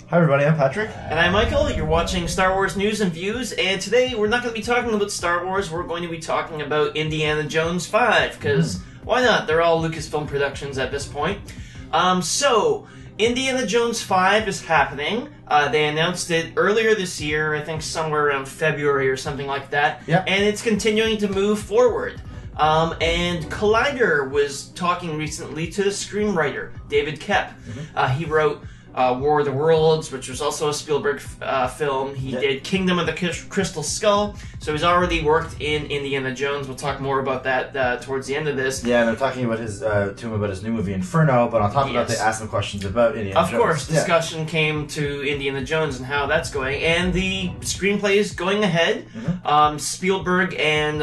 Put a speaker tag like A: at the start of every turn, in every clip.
A: Hi everybody, I'm Patrick.
B: And I'm Michael. You're watching Star Wars News and Views, and today we're not going to be talking about Star Wars, we're going to be talking about Indiana Jones 5, because why not? They're all Lucasfilm productions at this point. So, Indiana Jones 5 is happening. They announced it earlier this year, I think somewhere around February or something like that.
A: Yep.
B: And it's continuing to move forward. And Collider was talking recently to the screenwriter, David Koepp. He wrote War of the Worlds, which was also a Spielberg film. He did Kingdom of the Crystal Skull, so he's already worked in Indiana Jones. We'll talk more about that towards the end of this.
A: Yeah, and they're talking about to him about his new movie Inferno, but on top of that, they asked him questions about Indiana Jones.
B: Of course, discussion came to Indiana Jones and how that's going, and the screenplay is going ahead. Spielberg and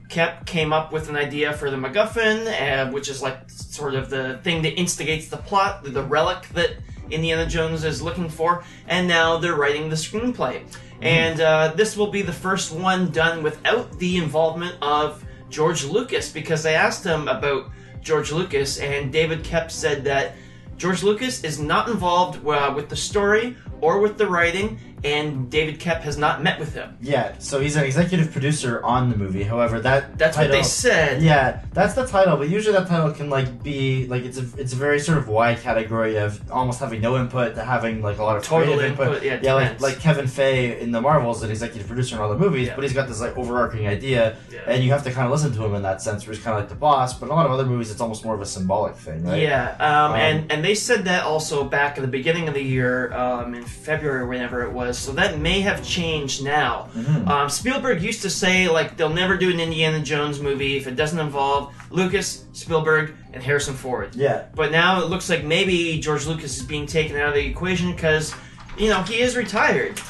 B: Koepp came up with an idea for the MacGuffin, which is like sort of the thing that instigates the plot, the relic that Indiana Jones is looking for, and now they're writing the screenplay. And this will be the first one done without the involvement of George Lucas, because they asked him about George Lucas, and David Koepp said that George Lucas is not involved with the story or with the writing, and David Koepp has not met with him.
A: Yeah, so he's an executive producer on the movie. However, that's
B: title, what they said.
A: Yeah, that's the title, but usually that title can be it's a very sort of wide category of almost having no input to having like a lot of
B: total
A: creative input.
B: Yeah,
A: like Kevin Feige in the Marvels, an executive producer in all the movies, but he's got this like overarching idea, and you have to kind of listen to him in that sense, where he's kind of like the boss. But in a lot of other movies, it's almost more of a symbolic thing, right?
B: Yeah, and they said that also back at the beginning of the year, in February or whenever it was. So that may have changed now. Spielberg used to say, like, they'll never do an Indiana Jones movie if it doesn't involve Lucas, Spielberg, and Harrison Ford.
A: Yeah.
B: But now it looks like maybe George Lucas is being taken out of the equation because, you know, he is retired.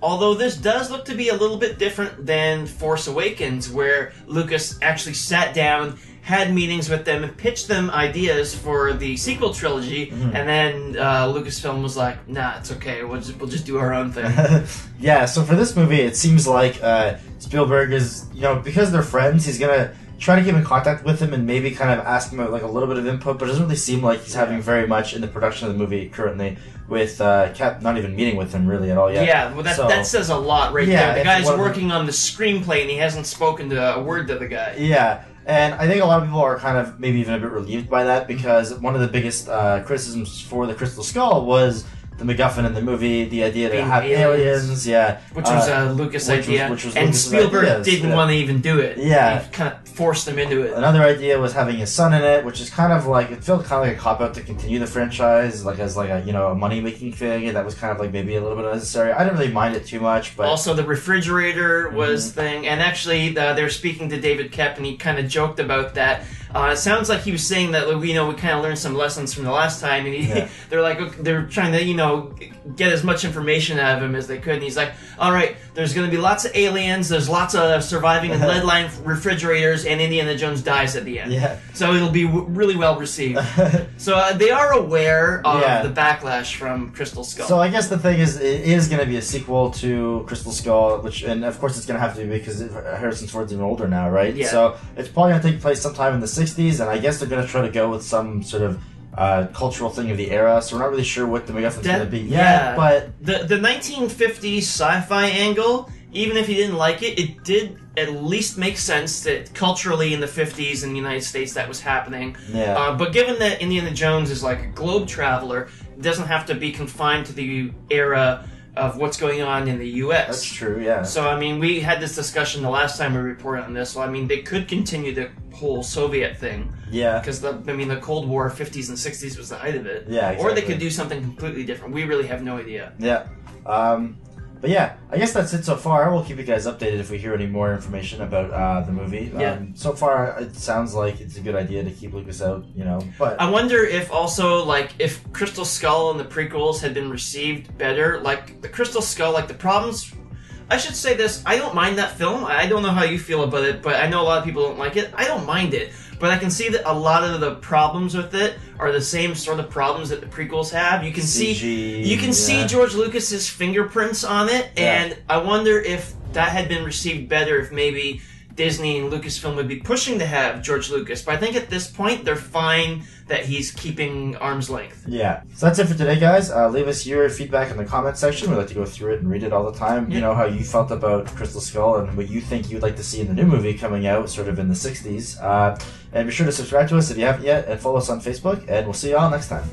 B: Although this does look to be a little bit different than Force Awakens, where Lucas actually sat down, had meetings with them, and pitched them ideas for the sequel trilogy, and then Lucasfilm was like, nah, it's okay, we'll just do our own thing.
A: Yeah, so for this movie, it seems like Spielberg is, because they're friends, he's going to try to keep in contact with him and maybe kind of ask him like a little bit of input, but it doesn't really seem like he's having very much in the production of the movie currently, with Koepp not even meeting with him really at all yet.
B: Yeah, well that says a lot right there. The guy's working on the screenplay and he hasn't spoken to a word to the guy.
A: Yeah. And I think a lot of people are kind of maybe even a bit relieved by that, because one of the biggest criticisms for the Crystal Skull was the MacGuffin in the movie, the idea to have aliens,
B: which was a Lucas idea, and Spielberg didn't want to even do it.
A: Yeah,
B: he kind of forced them into it.
A: Another idea was having his son in it, which is kind of like, it felt kind of like a cop out to continue the franchise, like as like a money making thing, and that was kind of like maybe a little bit unnecessary. I didn't really mind it too much, but
B: also the refrigerator was thing, and actually they were speaking to David Koepp, and he kind of joked about that. It sounds like he was saying that we kind of learned some lessons from the last time, and they're trying to get as much information out of him as they could, and he's like, all right, there's going to be lots of aliens, there's lots of surviving in lead-lined refrigerators, and Indiana Jones dies at the end. Yeah. So it'll be really well received. So they are aware of the backlash from Crystal Skull.
A: So I guess the thing is, it is going to be a sequel to Crystal Skull, and of course it's going to have to be because Harrison Ford's even older now, right?
B: Yeah.
A: So it's probably going to take place sometime in the 60s, and I guess they're going to try to go with some sort of cultural thing of the era, so we're not really sure what the MacGuffin's going to be yet, but
B: the 1950s sci-fi angle, even if you didn't like it, it did at least make sense that culturally in the 50s in the United States that was happening.
A: Yeah.
B: But given that Indiana Jones is like a globe traveler, it doesn't have to be confined to the era of what's going on in the U.S.
A: That's true, yeah.
B: So, I mean, we had this discussion the last time we reported on this, so, I mean, they could continue the whole Soviet thing.
A: Yeah.
B: Because, the Cold War, 50s and 60s was the height of it.
A: Yeah, exactly.
B: Or they could do something completely different. We really have no idea.
A: Yeah. But yeah, I guess that's it so far. We'll keep you guys updated if we hear any more information about the movie. So far, it sounds like it's a good idea to keep Lucas out, but
B: I wonder if also, if Crystal Skull and the prequels had been received better, like, the Crystal Skull, like, the problems... I should say this, I don't mind that film. I don't know how you feel about it, but I know a lot of people don't like it. I don't mind it. But I can see that a lot of the problems with it are the same sort of problems that the prequels have. You can see George Lucas's fingerprints on it, and I wonder if that had been received better if maybe Disney and Lucasfilm would be pushing to have George Lucas. But I think at this point, they're fine that he's keeping arm's length.
A: Yeah. So that's it for today, guys. Leave us your feedback in the comment section. We like to go through it and read it all the time.
B: Yeah.
A: You know how you felt about Crystal Skull and what you think you'd like to see in the new movie coming out sort of in the 60s. And be sure to subscribe to us if you haven't yet, and follow us on Facebook, and we'll see you all next time.